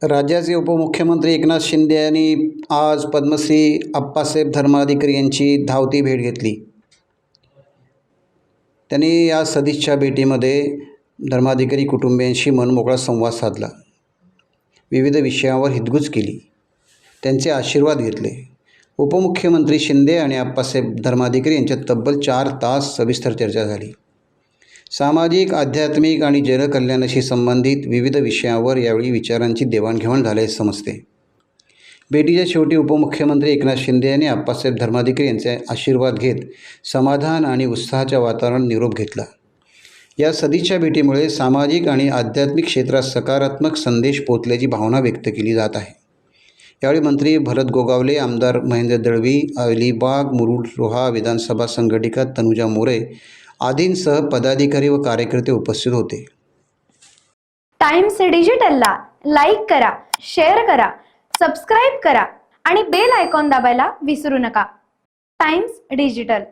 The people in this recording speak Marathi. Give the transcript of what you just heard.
राज्याचे उपमुख्यमंत्री एकनाथ शिंदे यांनी आज पद्मश्री आप्पासाहेब धर्माधिकारी यांची धावती भेट घेतली। त्यांनी या सदिच्छा भेटीमध्ये धर्माधिकारी कुटुंबियांशी मनमोकळा संवाद साधला, विविध विषयांवर हितगुज केली, त्यांचे आशीर्वाद घेतले। उपमुख्यमंत्री शिंदे आणि आप्पासाहेब धर्माधिकारी यांच्यात तब्बल 4 तास सविस्तर चर्चा झाली। सामाजिक, आध्यात्मिक आणि जनकल्याणाशी संबंधित विविध विषयांवर यावेळी विचारांची देवाणघेवाण झाल्याचे समजते। भेटीच्या शेवटी उपमुख्यमंत्री एकनाथ शिंदे यांनी आप्पासाहेब धर्माधिकारी यांचे आशीर्वाद घेत समाधान आणि उत्साहाच्या वातावरणात निरोप घेतला। या सदिच्छा भेटीमुळे सामाजिक आणि आध्यात्मिक क्षेत्रात सकारात्मक संदेश पोहोचल्याची भावना व्यक्त केली जात आहे। यावेळी मंत्री भरत गोगावले, आमदार महेंद्र दळवी, अलिबाग, मुरुड रोहा विधानसभा संघटिका तनुजा मोरे आदींसह पदाधिकारी व कार्यकर्ते उपस्थित होते। टाइम्स डिजिटलला लाईक करा, शेअर करा, सबस्क्राईब करा आणि बेल आयकॉन दाबायला विसरू नका। Times digital.